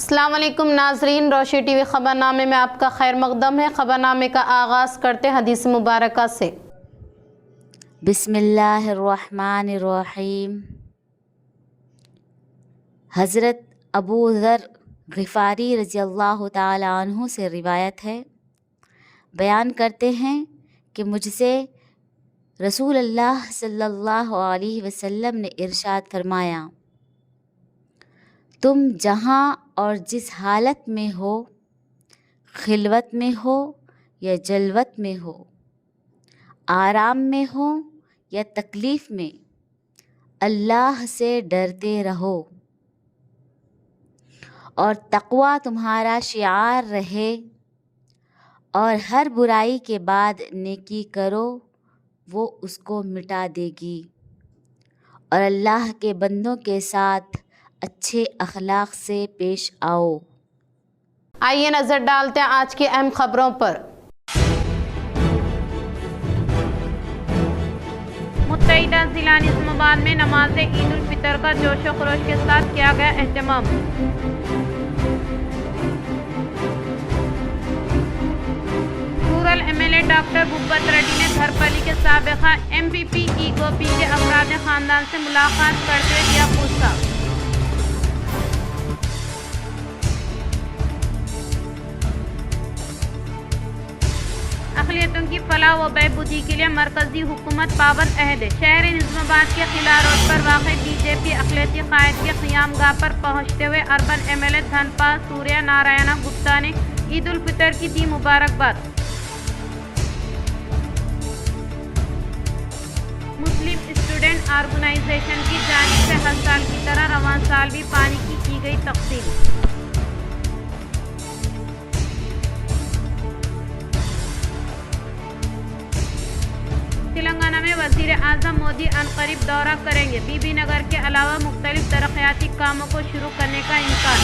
السلام علیکم ناظرین، روشنی ٹی وی خبرنامے میں آپ کا خیر مقدم ہے۔ خبرنامے کا آغاز کرتے حدیث مبارکہ سے۔ بسم اللہ الرحمن الرحیم۔ حضرت ابو ذر غفاری رضی اللہ تعالی عنہ سے روایت ہے، بیان کرتے ہیں کہ مجھ سے رسول اللہ صلی اللہ علیہ وسلم نے ارشاد فرمایا، تم جہاں اور جس حالت میں ہو، خلوت میں ہو یا جلوت میں ہو، آرام میں ہو یا تکلیف میں، اللہ سے ڈرتے رہو اور تقوی تمہارا شعار رہے، اور ہر برائی کے بعد نیکی کرو، وہ اس کو مٹا دے گی، اور اللہ کے بندوں کے ساتھ اچھے اخلاق سے پیش آؤ۔ آئیے نظر ڈالتے ہیں آج کی اہم خبروں پر۔ متحدہ ضلع نظام آباد میں نماز عید الفطر کا جوش و خروش کے ساتھ کیا گیا اہتمام۔ Rural M L A doctor Bhupat Reddy نے دھرپلی کے سابقہ ایم پی پی ای گوپی کے افراد خاندان سے ملاقات کرتے دیا پوچھتاچھ۔ اقلیتوں کی فلاح و بہبودی کے لیے مرکزی حکومت پابند عہد ہے۔ شہر نظام آباد کے قلعہ روڈ پر واقع بی جے پی اقلیتی قائد کے قیام گاہ پر پہنچتے ہوئے اربن ایم ایل اے دھن پال سوریہ نارائنا گپتا نے عید الفطر کی دی مبارکباد۔ مسلم اسٹوڈنٹ آرگنائزیشن کی جانب سے ہر سال کی طرح رواں سال بھی پانی کی گئی تقسیم۔ تلنگانہ میں وزیر اعظم مودی عنقریب دورہ کریں گے۔ بی بی نگر کے علاوہ مختلف ترقیاتی کاموں کو شروع کرنے کا امکان۔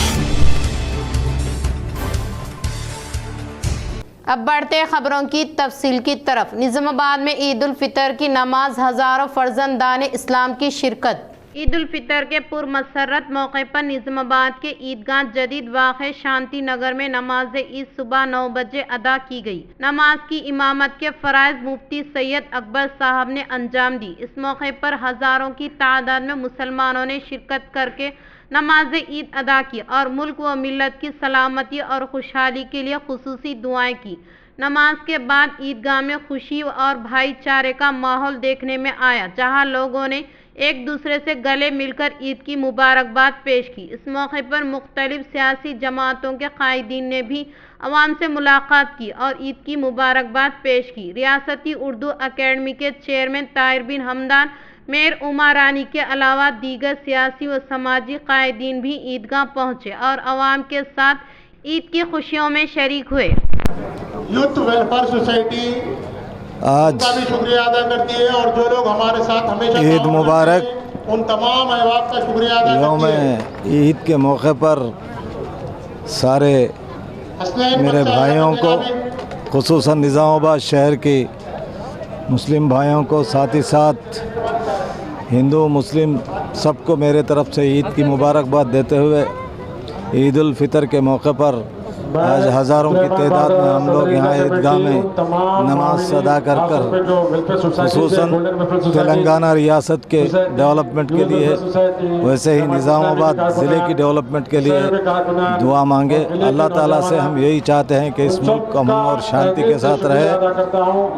اب بڑھتے ہیں خبروں کی تفصیل کی طرف۔ نظام آباد میں عید الفطر کی نماز، ہزاروں فرزندان اسلام کی شرکت۔ عید الفطر کے پرمسرت موقع پر نظام آباد کے عیدگاہ جدید واقع شانتی نگر میں نماز عید صبح 9 بجے ادا کی گئی۔ نماز کی امامت کے فرائض مفتی سید اکبر صاحب نے انجام دی۔ اس موقع پر ہزاروں کی تعداد میں مسلمانوں نے شرکت کر کے نماز عید ادا کی اور ملک و ملت کی سلامتی اور خوشحالی کے لیے خصوصی دعائیں کی۔ نماز کے بعد عیدگاہ میں خوشی اور بھائی چارے کا ماحول دیکھنے میں آیا، جہاں لوگوں نے ایک دوسرے سے گلے مل کر عید کی مبارکباد پیش کی۔ اس موقع پر مختلف سیاسی جماعتوں کے قائدین نے بھی عوام سے ملاقات کی اور عید کی مبارکباد پیش کی۔ ریاستی اردو اکیڈمی کے چیئرمین طاہر بن حمدان، میئر عما رانی کے علاوہ دیگر سیاسی و سماجی قائدین بھی عیدگاہ پہنچے اور عوام کے ساتھ عید کی خوشیوں میں شریک ہوئے۔ یوتھ ویلفیئر سوسائٹی آج کا بھی شکریہ ادا کرتی ہے، اور جو لوگ ہمارے ساتھ ہمیشہ عید مبارک۔ ان تمام احباب کا شکریہ ادا یوم کرتی ہے۔ عید کے موقع پر سارے حسنین میرے بخش بھائیوں کو، جنابی، خصوصاً نظام آباد شہر کی مسلم بھائیوں کو، ساتھ ہی ساتھ ہندو مسلم سب کو میرے طرف سے عید کی مبارکباد دیتے ہوئے عید الفطر کے موقع پر آج ہزاروں کی تعداد میں ہم لوگ یہاں عیدگاہ میں نماز ادا کر خصوصاً تلنگانہ ریاست کے ڈیولپمنٹ کے لیے، ویسے ہی نظام آباد ضلع کی ڈیولپمنٹ کے لیے دعا مانگے۔ اللہ تعالیٰ سے ہم یہی چاہتے ہیں کہ اس ملک کا امن اور شانتی کے ساتھ رہے۔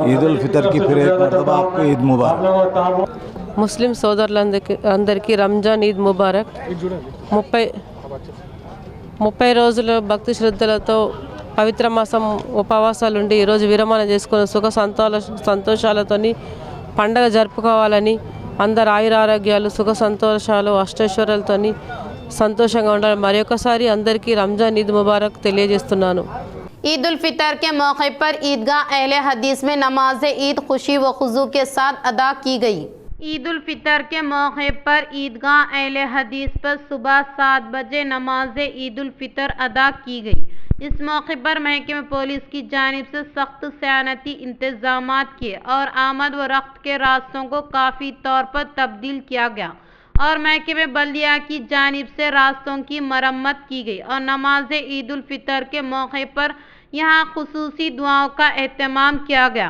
عید الفطر کی پھر ایک مرتبہ آپ کو عید مبارک۔ ముస్లిం సోదరులందరికీ రంజాన్ ఈద్ ముబారక్। 30 రోజులు భక్తి శ్రద్ధలతో పవిత్ర మాసం ఉపవాసాలుండి ఈరోజు విరమణ చేసుకుని సుఖ సంతోషాలతోని పండగ జరుపుకోవాలని, అందరు ఆయురారోగ్యాలు సుఖ సంతోషాలు అష్టైశ్వర్యాలతోని సంతోషంగా ఉండాలి। మరొకసారి అందరికీ రంజాన్ ఈద్ ముబారక్ తెలియజేస్తున్నాను। عید الفطر کے موقع پر عیدگاہ اہل حدیث میں نماز عید خوشی و خضوع کے ساتھ ادا کی گئی۔ عید الفطر کے موقع پر عیدگاہ اہل حدیث پر صبح 7 بجے نماز عید الفطر ادا کی گئی۔ اس موقع پر محکمہ پولیس کی جانب سے سخت صیانتی انتظامات کیے اور آمد و رفت کے راستوں کو کافی طور پر تبدیل کیا گیا اور محکمہ بلدیہ کی جانب سے راستوں کی مرمت کی گئی اور نماز عید الفطر کے موقع پر یہاں خصوصی دعاؤں کا اہتمام کیا گیا۔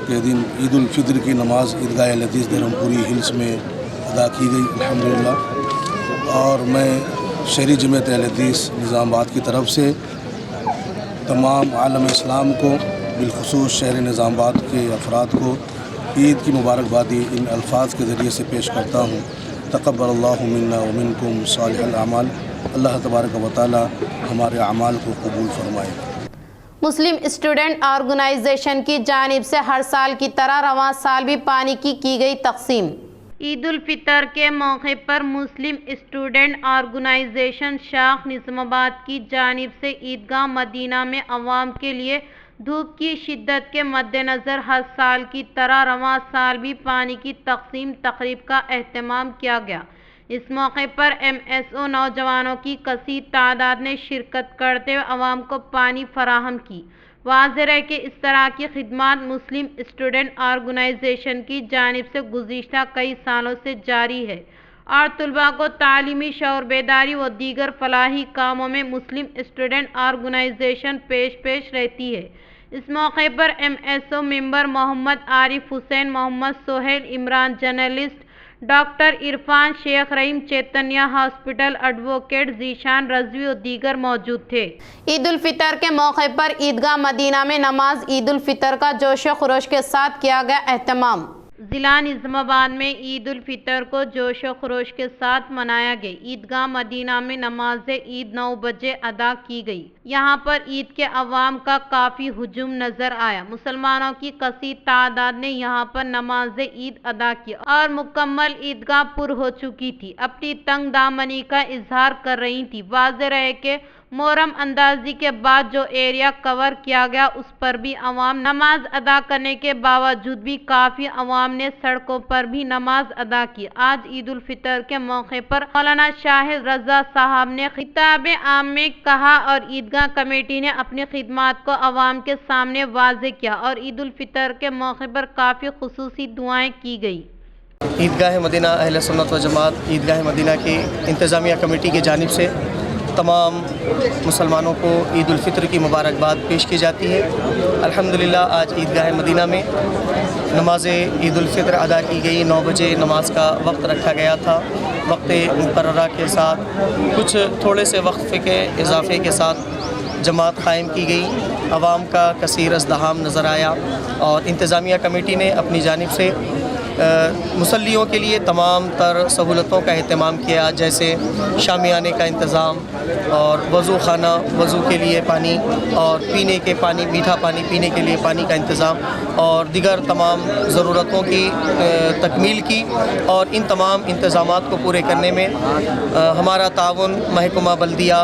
کے دن عید الفطر کی نماز عیدگاہ لذیذ دھرمپوری ہلز میں ادا کی گئی الحمدللہ، اور میں شہری جمعیت اہل حدیث نظام آباد کی طرف سے تمام عالم اسلام کو بالخصوص شہر نظام آباد کے افراد کو عید کی مبارکبادی ان الفاظ کے ذریعے سے پیش کرتا ہوں۔ تقبل اللہ منا ومنکم صالح الاعمال۔ اللہ تبارک و تعالی ہمارے اعمال کو قبول فرمائے۔ مسلم اسٹوڈنٹ آرگنائزیشن کی جانب سے ہر سال کی طرح رواں سال بھی پانی کی گئی تقسیم۔ عید الفطر کے موقع پر مسلم اسٹوڈنٹ آرگنائزیشن شاخ نظام آباد کی جانب سے عیدگاہ مدینہ میں عوام کے لیے دھوپ کی شدت کے مد نظر ہر سال کی طرح رواں سال بھی پانی کی تقسیم تقریب کا اہتمام کیا گیا۔ اس موقع پر MSO نوجوانوں کی کثیر تعداد نے شرکت کرتے ہوئے عوام کو پانی فراہم کی۔ واضح ہے کہ اس طرح کی خدمات مسلم اسٹوڈنٹ آرگنائزیشن کی جانب سے گزشتہ کئی سالوں سے جاری ہے اور طلباء کو تعلیمی شعور بیداری و دیگر فلاحی کاموں میں مسلم اسٹوڈنٹ آرگنائزیشن پیش رہتی ہے۔ اس موقع پر MSO ممبر محمد عارف حسین، محمد سہیل عمران، جرنلسٹ ڈاکٹر عرفان، شیخ رحیم، چیتنیا ہاسپٹل ایڈوکیٹ ذیشان رضوی و دیگر موجود تھے۔ عید الفطر کے موقع پر عیدگاہ مدینہ میں نماز عید الفطر کا جوش و خروش کے ساتھ کیا گیا اہتمام۔ ضلع نظام آباد میں عید الفطر کو جوش و خروش کے ساتھ منایا گیا۔ عیدگاہ مدینہ میں نماز عید 9 بجے ادا کی گئی۔ یہاں پر عید کے عوام کا کافی ہجوم نظر آیا۔ مسلمانوں کی کثیر تعداد نے یہاں پر نماز عید ادا کی اور مکمل عیدگاہ پر ہو چکی تھی، اپنی تنگ دامنی کا اظہار کر رہی تھی۔ واضح رہے کہ محرم اندازی کے بعد جو ایریا کور کیا گیا اس پر بھی عوام نماز ادا کرنے کے باوجود بھی کافی عوام نے سڑکوں پر بھی نماز ادا کی۔ آج عید الفطر کے موقع پر مولانا شاہد رضا صاحب نے خطاب عام میں کہا اور عیدگاہ کمیٹی نے اپنی خدمات کو عوام کے سامنے واضح کیا اور عید الفطر کے موقع پر کافی خصوصی دعائیں کی گئی۔ عیدگاہ مدینہ اہل سنت و جماعت عیدگاہ مدینہ کی انتظامیہ کمیٹی کی جانب سے تمام مسلمانوں کو عید الفطر کی مبارکباد پیش کی جاتی ہے۔ الحمدللہ آج عیدگاہ مدینہ میں نماز عید الفطر ادا کی گئی۔ 9 بجے نماز کا وقت رکھا گیا تھا۔ وقت مقررہ کے ساتھ کچھ تھوڑے سے وقفے کے اضافے کے ساتھ جماعت قائم کی گئی۔ عوام کا کثیر ازدحام نظر آیا اور انتظامیہ کمیٹی نے اپنی جانب سے مصلیوں کے لیے تمام تر سہولتوں کا اہتمام کیا، جیسے شامیانے کا انتظام اور وضو خانہ، وضو کے لیے پانی اور پینے کے پانی، میٹھا پانی پینے کے لیے پانی کا انتظام اور دیگر تمام ضرورتوں کی تکمیل کی۔ اور ان تمام انتظامات کو پورے کرنے میں ہمارا تعاون محکمہ بلدیہ،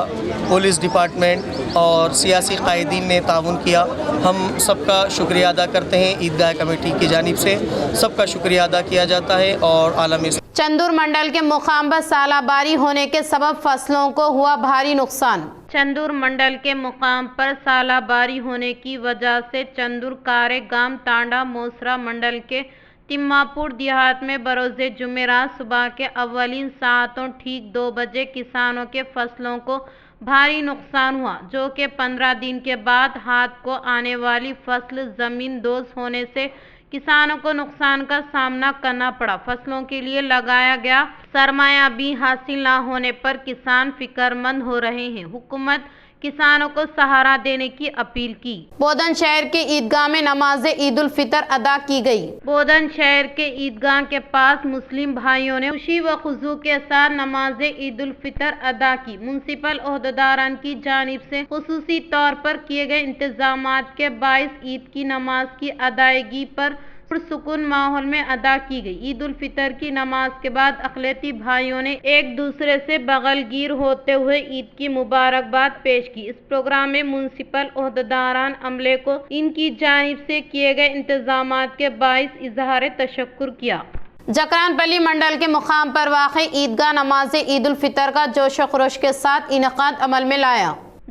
پولیس ڈپارٹمنٹ اور سیاسی قائدین نے تعاون کیا۔ ہم سب کا شکریہ ادا کرتے ہیں۔ عیدگاہ کمیٹی کی جانب سے سب کا شکریہ ادا کیا جاتا ہے۔ اور عالمی چندور منڈل کے مقام پر سالہ باری ہونے کے سبب فصلوں کو ہوا بھاری نقصان۔ چندور منڈل کے مقام پر سالہ باری ہونے کی وجہ سے چندور کارے گام تانڈا موسرا منڈل کے تماپور دیہات میں بروز جمعرات صبح کے اولین ساعتوں ٹھیک 2 بجے کسانوں کے فصلوں کو بھاری نقصان ہوا، جو کہ 15 دن کے بعد ہاتھ کو آنے والی فصل زمین دوز ہونے سے کسانوں کو نقصان کا سامنا کرنا پڑا۔ فصلوں کے لیے لگایا گیا سرمایہ بھی حاصل نہ ہونے پر کسان فکر مند ہو رہے ہیں۔ حکومت کسانوں کو سہارا دینے کی اپیل کی۔ بودن شہر کے عیدگاہ میں نماز عید الفطر ادا کی گئی۔ بودن شہر کے عیدگاہ کے پاس مسلم بھائیوں نے خوشی و خضوع کے ساتھ نماز عید الفطر ادا کی۔ میونسپل عہدیداران کی جانب سے خصوصی طور پر کیے گئے انتظامات کے باعث عید کی نماز کی ادائیگی پر پرسکون ماحول میں ادا کی گئی۔ عید الفطر کی نماز کے بعد اقلیتی بھائیوں نے ایک دوسرے سے بغل گیر ہوتے ہوئے عید کی مبارکباد پیش کی۔ اس پروگرام میں میونسپل عہدیداران عملے کو ان کی جانب سے کیے گئے انتظامات کے باعث اظہار تشکر کیا۔ جکران پلی منڈل کے مقام پر واقع عیدگاہ نماز عید الفطر کا جوش و خروش کے ساتھ انعقاد عمل میں لایا۔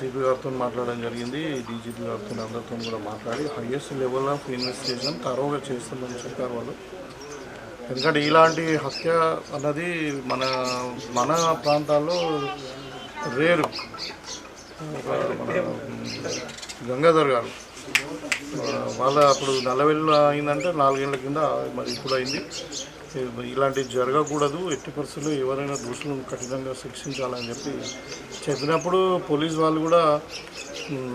CP గారితో మాట్లాడడం జరిగింది, DGP గారితో అందరితో కూడా మాట్లాడి హైయెస్ట్ లెవెల్ ఆఫ్ ఇన్వెస్టిగేషన్ తరోగా చేస్తుందని చెప్పారు వాళ్ళు. ఎందుకంటే ఇలాంటి హత్య అన్నది మన ప్రాంతాల్లో రేరు. గంగాధర్ గారు వాళ్ళ అప్పుడు నల్లవెల్లు అయిందంటే 4 ఏళ్ల కింద, మరి ఇప్పుడు అయింది. ఇలాంటి జరగకూడదు, ఎట్టి పరిస్థితుల్లో ఎవరైనా దోషులను కఠినంగా శిక్షించాలని చెప్పినప్పుడు పోలీస్ వాళ్ళు కూడా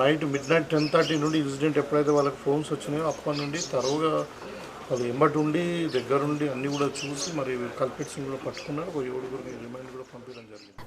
నైట్ మిడ్నైట్ 10:30 నుండి ఇన్సిడెంట్ ఎప్పుడైతే వాళ్ళకి ఫోన్స్ వచ్చినాయో అప్పటి నుండి తరువుగా వాళ్ళు ఎంబటి ఉండి దగ్గరుండి అన్నీ కూడా చూసి మరి కల్పిట్స్ని కూడా పట్టుకున్నారు. 7 రిమైండ్ కూడా పంపించడం జరిగింది.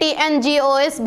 TNGOS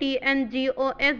TNGOS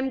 M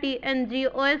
TNGOS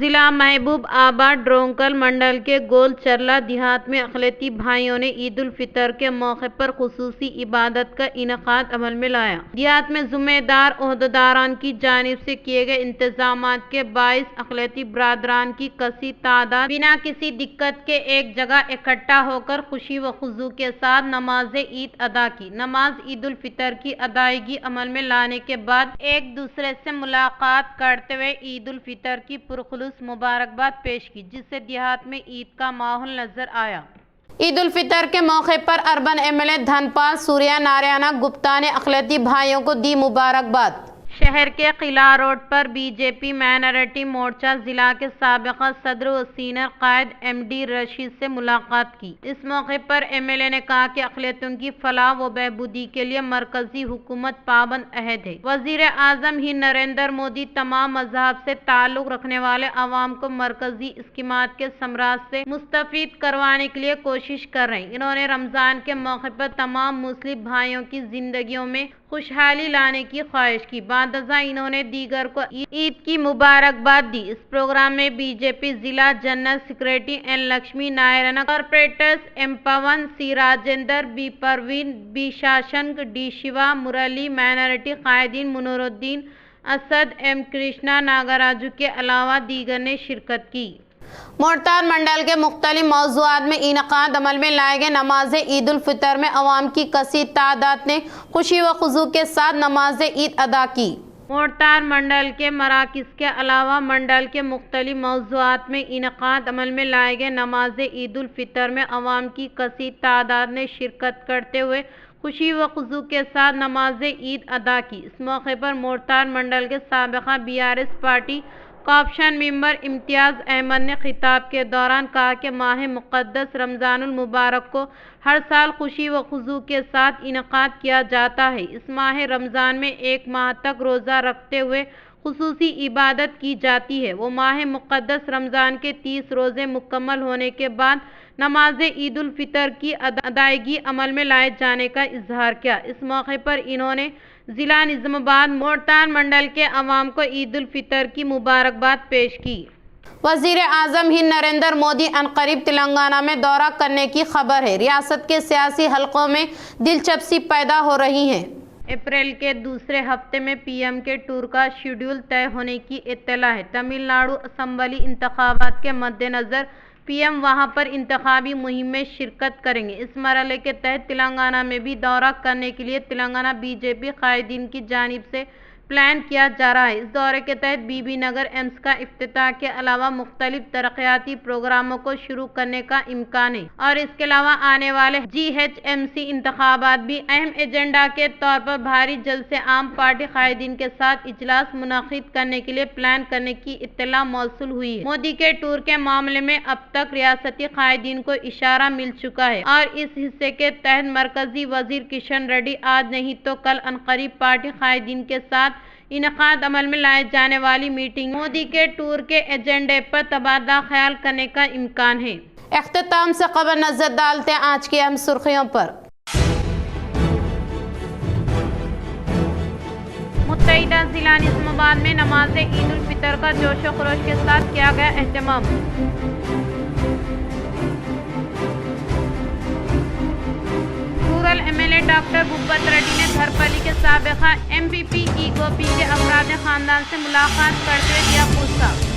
ضلع محبوب آباد ڈرونکل منڈل کے گول چرلا دیہات میں اقلیتی بھائیوں نے عید الفطر کے موقع پر خصوصی عبادت کا انعقاد عمل میں لایا۔ دیہات میں ذمہ دار عہدیداران کی جانب سے کیے گئے انتظامات کے باعث اقلیتی برادران کی کثیر تعداد بنا کسی دقت کے ایک جگہ اکٹھا ہو کر خوشی و خضوع کے ساتھ نماز عید ادا کی۔ نماز عید الفطر کی ادائیگی عمل میں لانے کے بعد ایک دوسرے سے ملاقات کرتے ہوئے عید الفطر کی پرخلوص مبارکباد پیش کی، جس سے دیہات میں عید کا ماحول نظر آیا۔ عید الفطر کے موقع پر اربن ایم ایل اے دھن پال سوریہ نارائنا گپتا نے اقلیتی بھائیوں کو دی مبارکباد۔ شہر کے قلعہ road per be J P minority مورچہ ضلع کے سابقہ صدر و سینئر قائد ایم ڈی رشید سے ملاقات کی۔ اس موقع پر ایم ایل اے نے کہا کہ اقلیتوں کی فلاح و بہبودی کے لیے مرکزی حکومت پابند عہد ہے۔ وزیر اعظم ہند نریندر مودی تمام مذاہب سے تعلق رکھنے والے عوام کو مرکزی اسکیمات کے ثمرات سے مستفید کروانے کے لیے کوشش کر رہے ہیں۔ انہوں نے رمضان کے موقع پر تمام مسلم بھائیوں کی زندگیوں میں خوشحالی لانے کی خواہش کی۔ بعد ازاں انہوں نے دیگر کو عید کی مبارکباد دی۔ اس پروگرام میں بی جے پی ضلع general secretary N Lakshmi Narayana, corporators M Pawan, C Rajender, B Praveen, B Shashank, D Shiva Murali, minority قائدین منور الدین اسد، ایم کرشنا ناگراجو کے علاوہ دیگر نے شرکت کی۔ مورتال منڈل کے مختلف موضوعات میں انعقاد عمل میں لائے گئے نماز عید الفطر میں عوام کی کثیر تعداد نے خوشی و خضوع کے ساتھ نماز عید ادا کی۔ مورتال منڈل کے مراکز کے علاوہ منڈل کے مختلف موضوعات میں انعقاد عمل میں لائے گئے نماز عید الفطر میں عوام کی کثیر تعداد نے شرکت کرتے ہوئے خوشی و خضوع کے ساتھ نماز عید ادا کی۔ اس موقع پر مورتال منڈل کے سابقہ بی آر ایس پارٹی کاپشن ممبر امتیاز احمد نے خطاب کے دوران کہا کہ ماہ مقدس رمضان المبارک کو ہر سال خوشی و خضوع کے ساتھ انعقاد کیا جاتا ہے۔ اس ماہ رمضان میں ایک ماہ تک روزہ رکھتے ہوئے خصوصی عبادت کی جاتی ہے۔ وہ ماہ مقدس رمضان کے 30 روزے مکمل ہونے کے بعد نماز عید الفطر کی ادائیگی عمل میں لائے جانے کا اظہار کیا۔ اس موقع پر انہوں نے ضلع نظام آباد مورتال منڈل کے عوام کو عید الفطر کی مبارکباد پیش کی۔ وزیر اعظم ہند نریندر مودی عنقریب تلنگانہ میں دورہ کرنے کی خبر ہے۔ ریاست کے سیاسی حلقوں میں دلچسپی پیدا ہو رہی ہے۔ اپریل کے دوسرے ہفتے میں پی ایم کے ٹور کا شیڈول طے ہونے کی اطلاع ہے۔ تمل ناڈو اسمبلی انتخابات کے مد نظر پی ایم وہاں پر انتخابی مہم میں شرکت کریں گے۔ اس مرحلے کے تحت تلنگانہ میں بھی دورہ کرنے کے لیے تلنگانہ بی جے پی قائدین کی جانب سے پلان کیا جا رہا ہے۔ اس دورے کے تحت بی بی نگر ایمس کا افتتاح کے علاوہ مختلف ترقیاتی پروگراموں کو شروع کرنے کا امکان ہے، اور اس کے علاوہ آنے والے جی ایچ ایم سی انتخابات بھی اہم ایجنڈا کے طور پر بھاری جلسے عام پارٹی قائدین کے ساتھ اجلاس منعقد کرنے کے لیے پلان کرنے کی اطلاع موصول ہوئی ہے۔ مودی کے ٹور کے معاملے میں اب تک ریاستی قائدین کو اشارہ مل چکا ہے، اور اس حصے کے تحت مرکزی وزیر کشن ریڈی آج نہیں تو کل عنقریب پارٹی قائدین کے ساتھ انعقاد عمل میں لائے جانے والی میٹنگ مودی کے ٹور کے ایجنڈے پر تبادلہ خیال کرنے کا امکان ہے۔ اختتام سے قبل نظر ڈالتے ہیں آج کی اہم سرخیوں پر۔ متحدہ ضلع نظام آباد میں نماز عید الفطر کا جوش و خروش کے ساتھ کیا گیا اہتمام۔ Rural M L A doctor Bhupat Reddy نے دھرپلی کے سابقہ ایم پی پی ای گوپی کے افراد خاندان سے ملاقات کرتے ہوئے کیا پوچھتاچھ۔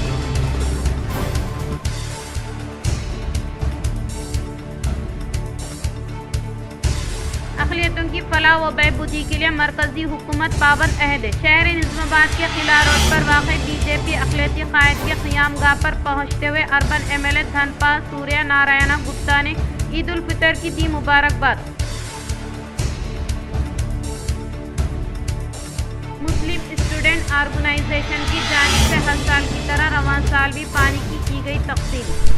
اقلیتوں کی فلاح و بہبودی کے لیے مرکزی حکومت پابند عہد ہے۔ شہر نظام آباد کے قلعہ روڈ پر واقع بی جے پی اقلیتی قائد کے قیام گاہ پر پہنچتے ہوئے اربن ایم ایل اے دھن پال سوریہ نارائنا گپتا نے عید الفطر کی دی مبارکباد۔ مسلم اسٹوڈنٹ آرگنائزیشن کی جانب سے ہر سال کی طرح رواں سال بھی پانی کی گئی تقسیم۔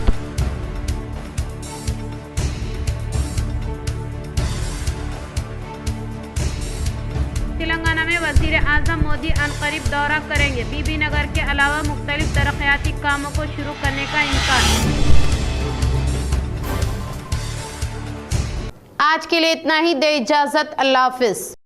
تلنگانہ میں وزیر اعظم مودی عنقریب دورہ کریں گے۔ بی بی نگر کے علاوہ مختلف ترقیاتی کاموں کو شروع کرنے کا امکان۔ آج کے لیے اتنا ہی، دے اجازت، اللہ حافظ۔